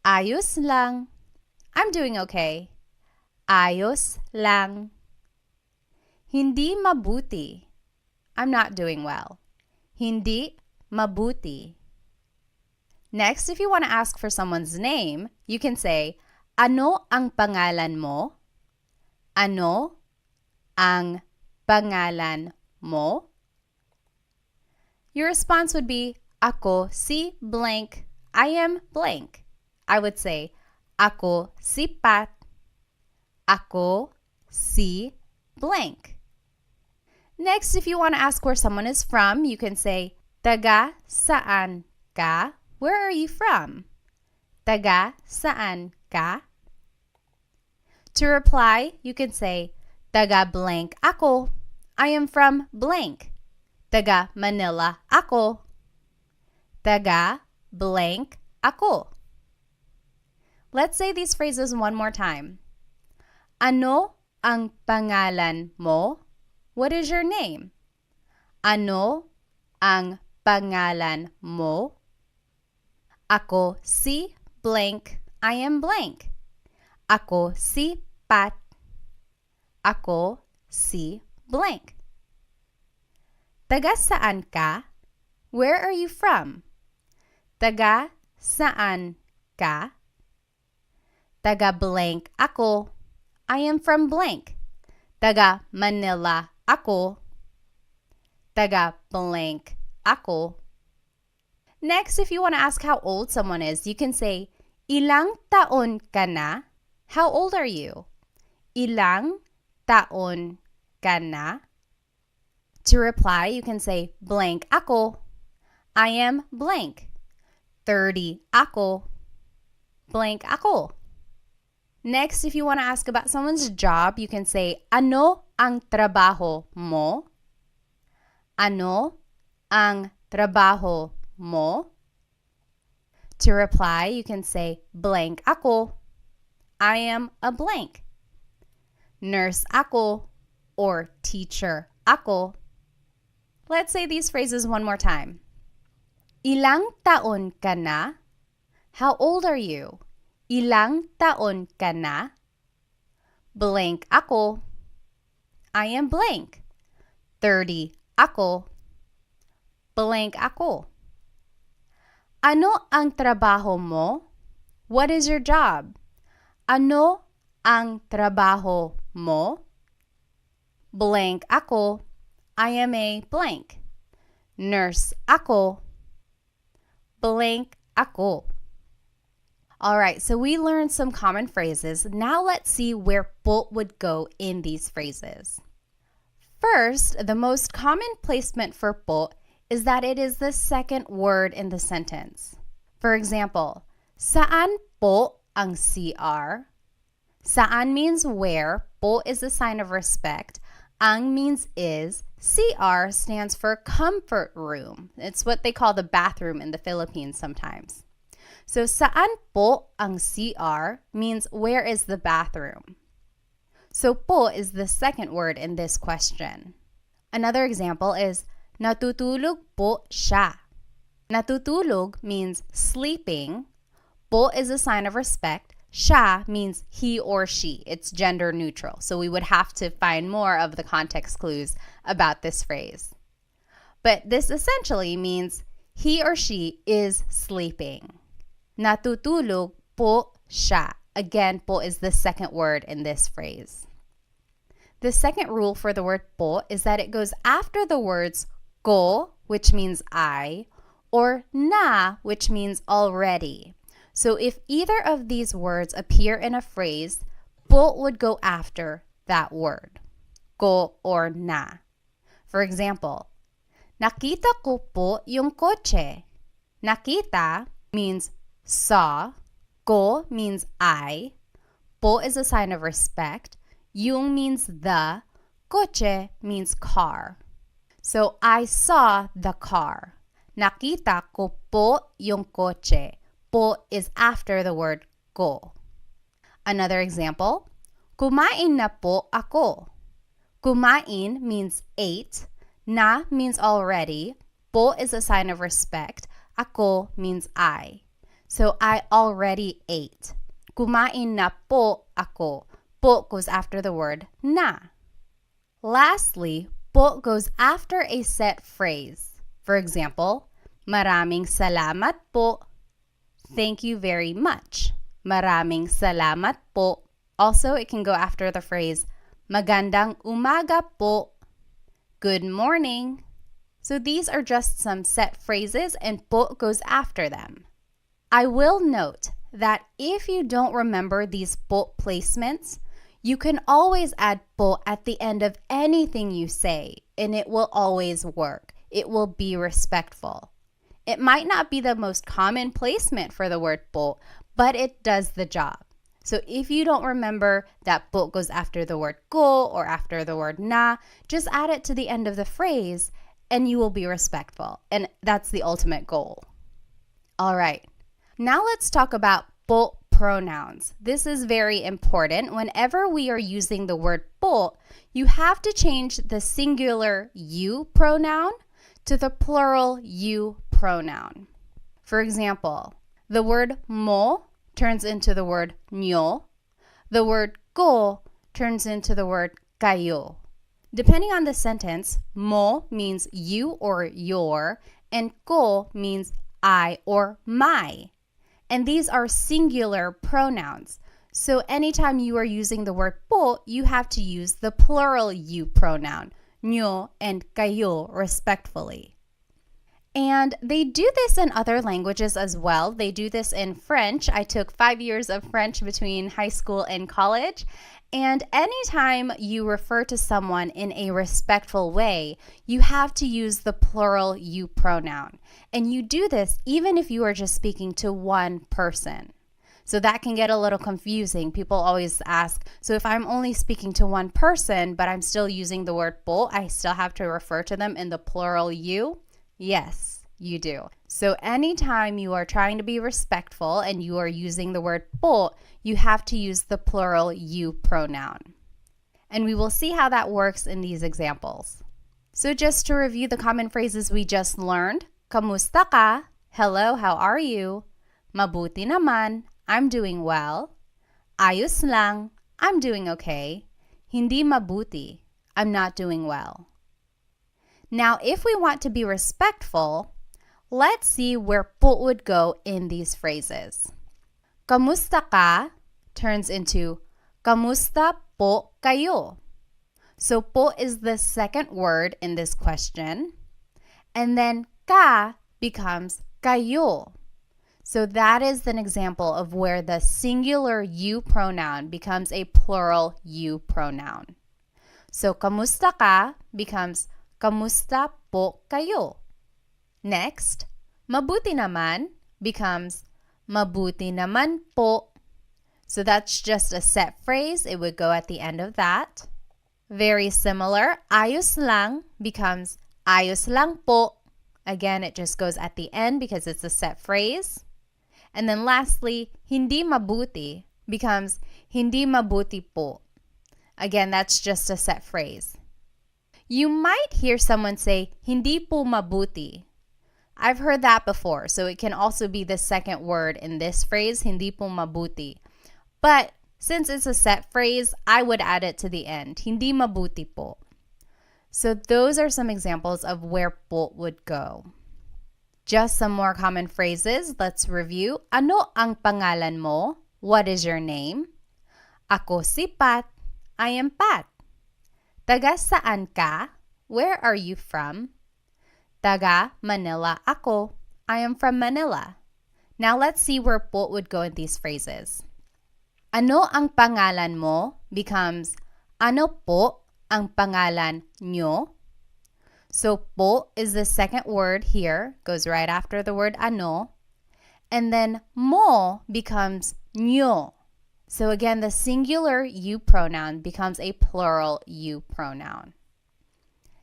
Ayos lang. I'm doing okay. Ayos lang. Hindi mabuti. I'm not doing well. Hindi mabuti. Next, if you want to ask for someone's name, you can say, ano ang pangalan mo? Ano ang pangalan mo? Your response would be, ako si blank. I am blank. I would say, ako si Pat. Ako si blank. Next, if you want to ask where someone is from, you can say, taga saan ka? Where are you from? Taga saan ka? To reply, you can say, taga blank ako. I am from blank. Taga Manila ako. Taga blank ako. Let's say these phrases one more time. Ano ang pangalan mo? What is your name? Ano ang pangalan mo? Ako si blank. I am blank. Ako si Pat. Ako si blank. Taga saan ka? Where are you from? Taga saan ka? Taga blank ako. I am from blank. Taga Manila ako. Taga blank ako. Next, if you want to ask how old someone is, you can say, ilang taon ka na? How old are you? Ilang taon ka na? To reply, you can say, blank ako. I am blank. 30 ako. Blank ako. Next, if you want to ask about someone's job, you can say, ano ang trabaho mo? Ano ang trabaho mo? To reply, you can say, blank ako. I am a blank. Nurse ako or teacher ako. Let's say these phrases one more time. Ilang taon ka na? How old are you? Ilang taon ka na? Blank ako. I am blank. 30 ako. Blank ako. Ano ang trabaho mo? What is your job? Ano ang trabaho mo? Blank ako. I am a blank. Nurse ako. Blank ako. Alright, so we learned some common phrases. Now let's see where po would go in these phrases. First, the most common placement for po is that it is the second word in the sentence. For example, saan po ang CR? Saan means where, po is a sign of respect, ang means is, CR stands for comfort room. It's what they call the bathroom in the Philippines sometimes. So saan po ang CR means where is the bathroom? So po is the second word in this question. Another example is natutulog po siya. Natutulog means sleeping. Po is a sign of respect. Siya means he or she. It's gender neutral. So we would have to find more of the context clues about this phrase. But this essentially means he or she is sleeping. Natutulog po siya. Again, po is the second word in this phrase. The second rule for the word po is that it goes after the words ko, which means I, or na, which means already. So if either of these words appear in a phrase, po would go after that word, ko or na. For example, nakita ko po yung kotse. Nakita means saw. Ko means I. Po is a sign of respect. Yung means the. Kotse means car. So, I saw the car. Nakita ko po yung kotse. Po is after the word ko. Another example, kumain na po ako. Kumain means ate. Na means already. Po is a sign of respect. Ako means I. So, I already ate. Kumain na po ako. Po goes after the word na. Lastly, po goes after a set phrase. For example, maraming salamat po. Thank you very much. Maraming salamat po. Also, it can go after the phrase magandang umaga po. Good morning. So these are just some set phrases and po goes after them. I will note that if you don't remember these po placements, you can always add po at the end of anything you say, and it will always work. It will be respectful. It might not be the most common placement for the word po, but it does the job. So if you don't remember that po goes after the word ko or after the word na, just add it to the end of the phrase and you will be respectful. And that's the ultimate goal. All right. Now let's talk about po pronouns. This is very important. Whenever we are using the word po, you have to change the singular you pronoun to the plural you pronoun. For example, the word mo turns into the word nyo. The word ko turns into the word kayo. Depending on the sentence, mo means you or your, and ko means I or my. And these are singular pronouns. So anytime you are using the word po, you have to use the plural you pronoun, nyo and kayo, respectfully. And they do this in other languages as well. They do this in French. I took 5 years of French between high school and college. And anytime you refer to someone in a respectful way, you have to use the plural you pronoun. And you do this even if you are just speaking to one person. So that can get a little confusing. People always ask, so if I'm only speaking to one person, but I'm still using the word po, I still have to refer to them in the plural you? Yes, you do. So anytime you are trying to be respectful and you are using the word po, you have to use the plural you pronoun. And we will see how that works in these examples. So just to review the common phrases we just learned, kamusta ka? Hello, how are you? Mabuti naman, I'm doing well. Ayos lang, I'm doing okay. Hindi mabuti, I'm not doing well. Now, if we want to be respectful, let's see where po would go in these phrases. Kamusta ka turns into kamusta po kayo. So po is the second word in this question. And then ka becomes kayo. So that is an example of where the singular you pronoun becomes a plural you pronoun. So kamusta ka becomes kamusta po kayo. Next, mabuti naman becomes mabuti naman po. So that's just a set phrase. It would go at the end of that. Very similar, ayos lang becomes ayos lang po. Again, it just goes at the end because it's a set phrase. And then lastly, hindi mabuti becomes hindi mabuti po. Again, that's just a set phrase. You might hear someone say, hindi po mabuti. I've heard that before, so it can also be the second word in this phrase, hindi po mabuti. But since it's a set phrase, I would add it to the end, hindi mabuti po. So those are some examples of where po would go. Just some more common phrases. Let's review. Ano ang pangalan mo? What is your name? Ako si Pat. I am Pat. Taga saan ka? Where are you from? Taga Manila ako. I am from Manila. Now let's see where po would go in these phrases. Ano ang pangalan mo becomes ano po ang pangalan nyo? So po is the second word here, goes right after the word ano. And then mo becomes nyo. So again, the singular you pronoun becomes a plural you pronoun.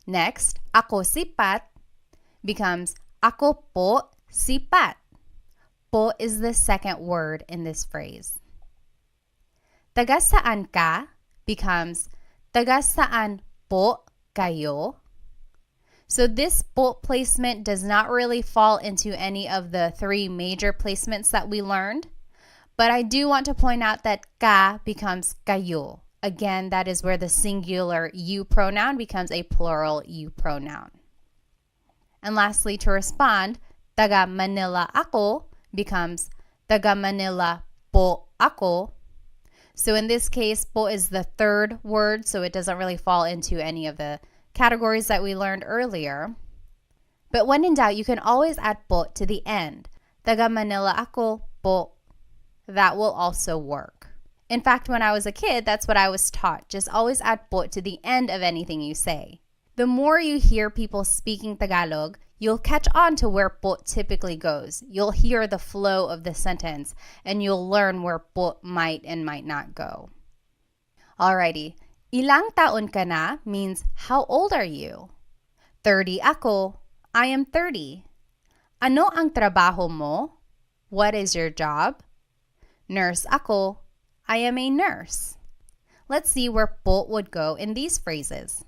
Next, ako si Pat becomes ako po si Pat. Po is the second word in this phrase. Taga saan ka becomes taga saan po kayo. So this po placement does not really fall into any of the three major placements that we learned. But I do want to point out that ka becomes kayo. Again, that is where the singular you pronoun becomes a plural you pronoun. And lastly, to respond, taga Manila ako becomes taga Manila po ako. So in this case, po is the third word, so it doesn't really fall into any of the categories that we learned earlier. But when in doubt, you can always add po to the end. Taga Manila ako po. That will also work. In fact, when I was a kid, that's what I was taught. Just always add po to the end of anything you say. The more you hear people speaking Tagalog, you'll catch on to where po typically goes. You'll hear the flow of the sentence, and you'll learn where po might and might not go. Alrighty. Ilang taon ka na means how old are you? 30 ako. I am 30. Ano ang trabaho mo? What is your job? Nurse ako. I am a nurse. Let's see where po would go in these phrases.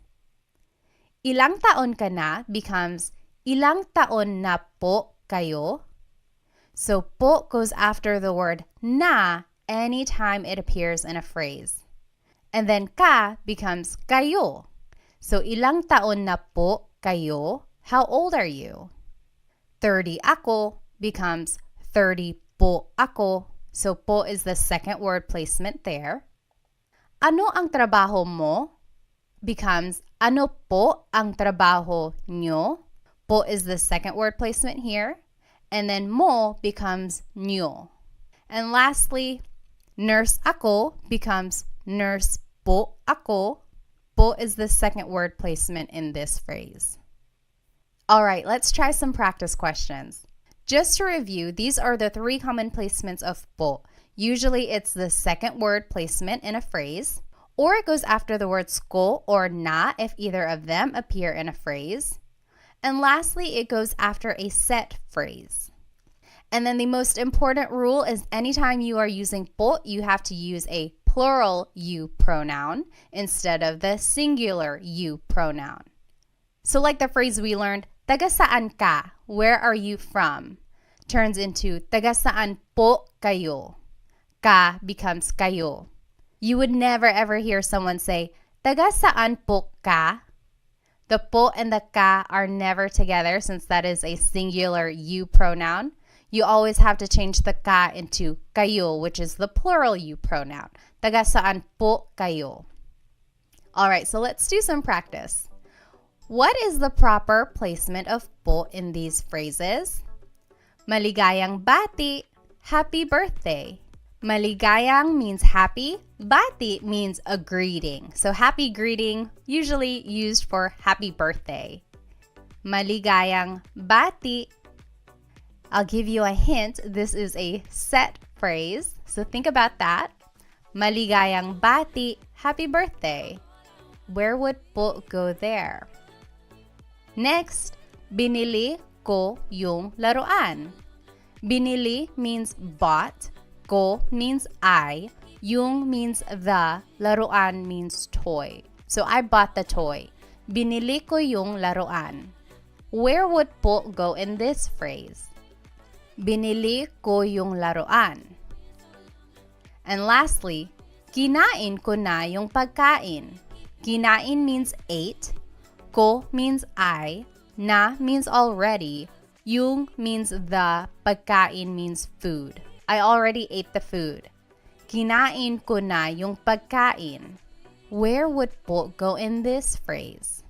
Ilang taon ka na becomes ilang taon na po kayo. So po goes after the word na anytime it appears in a phrase. And then ka becomes kayo. So ilang taon na po kayo? How old are you? 30 ako becomes 30 po ako. So po is the second word placement there. Ano ang trabaho mo becomes ano po ang trabaho nyo. Po is the second word placement here. And then mo becomes nyo. And lastly, nurse ako becomes nurse po ako. Po is the second word placement in this phrase. All right, let's try some practice questions. Just to review, these are the three common placements of po. Usually it's the second word placement in a phrase, or it goes after the words ko or na if either of them appear in a phrase. And lastly, it goes after a set phrase. And then the most important rule is anytime you are using po, you have to use a plural you pronoun instead of the singular you pronoun. So like the phrase we learned, taga saan ka? Where are you from? Turns into taga saan po kayo? Ka becomes kayo. You would never ever hear someone say, taga saan po ka? The po and the ka are never together since that is a singular you pronoun. You always have to change the ka into kayo, which is the plural you pronoun. Taga saan po kayo? All right, so let's do some practice. What is the proper placement of po in these phrases? Maligayang bati, happy birthday. Maligayang means happy. Bati means a greeting. So happy greeting, usually used for happy birthday. Maligayang bati. I'll give you a hint. This is a set phrase. So think about that. Maligayang bati, happy birthday. Where would po go there? Next, binili ko yung laruan. Binili means bought. Ko means I. Yung means the. Laruan means toy. So I bought the toy. Binili ko yung laruan. Where would po go in this phrase? Binili ko yung laruan. And lastly, kinain ko na yung pagkain. Kinain means ate. Ko means I. Na means already. Yung means the. Pagkain means food. I already ate the food. Kinain ko na yung pagkain. Where would po go in this phrase?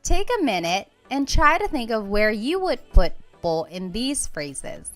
Take a minute and try to think of where you would put po in these phrases.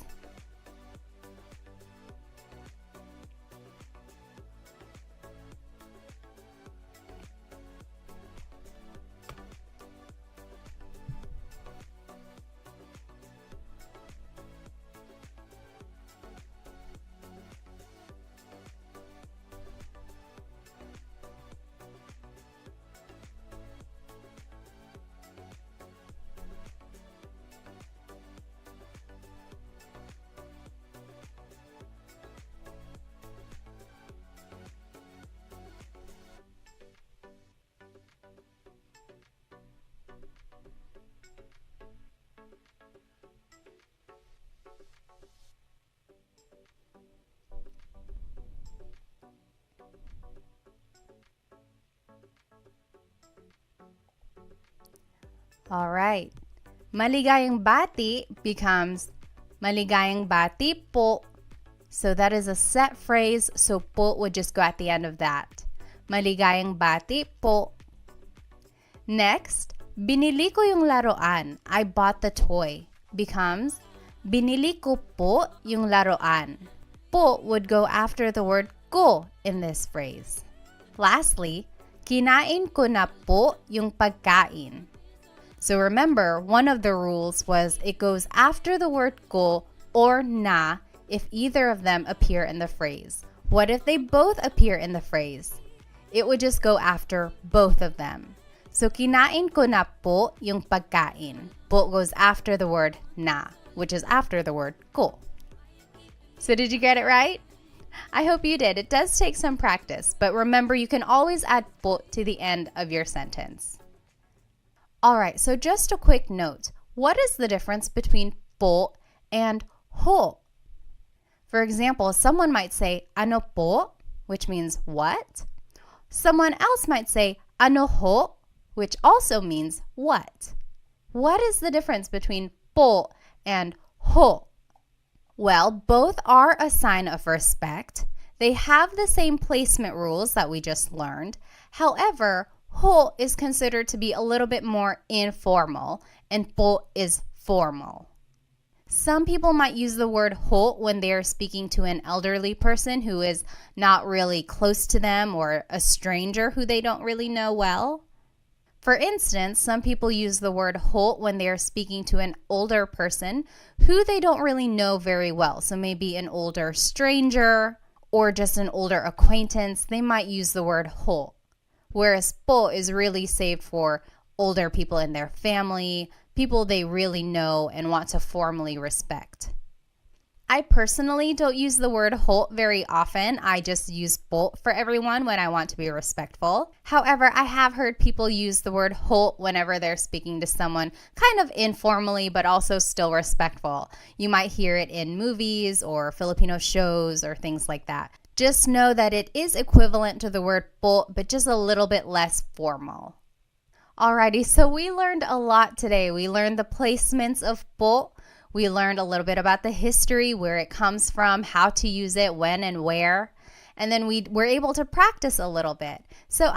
All right. Maligayang bati becomes maligayang bati po. So that is a set phrase, so po would just go at the end of that. Maligayang bati po. Next, binili ko yung laruan. I bought the toy. Becomes binili ko po yung laruan. Po would go after the word ko in this phrase. Lastly, kinain ko na po yung pagkain. So remember, one of the rules was it goes after the word ko or na if either of them appear in the phrase. What if they both appear in the phrase? It would just go after both of them. So kinain ko na po yung pagkain. Po goes after the word na, which is after the word ko. So did you get it right? I hope you did. It does take some practice, but remember you can always add po to the end of your sentence. All right, so just a quick note. What is the difference between po and ho? For example, someone might say ano po, which means what? Someone else might say ano ho, which also means what? What is the difference between po and ho? Well, both are a sign of respect. They have the same placement rules that we just learned. However, ho is considered to be a little bit more informal and po is formal. Some people might use the word ho when they are speaking to an elderly person who is not really close to them or a stranger who they don't really know well. For instance, some people use the word ho when they are speaking to an older person who they don't really know very well. So maybe an older stranger or just an older acquaintance, they might use the word ho. Whereas po is really saved for older people in their family, people they really know and want to formally respect. I personally don't use the word ho very often. I just use po for everyone when I want to be respectful. However, I have heard people use the word ho whenever they're speaking to someone kind of informally but also still respectful. You might hear it in movies or Filipino shows or things like that. Just know that it is equivalent to the word po, but just a little bit less formal. Alrighty, so we learned a lot today. We learned the placements of po. We learned a little bit about the history, where it comes from, how to use it, when and where. And then we were able to practice a little bit. So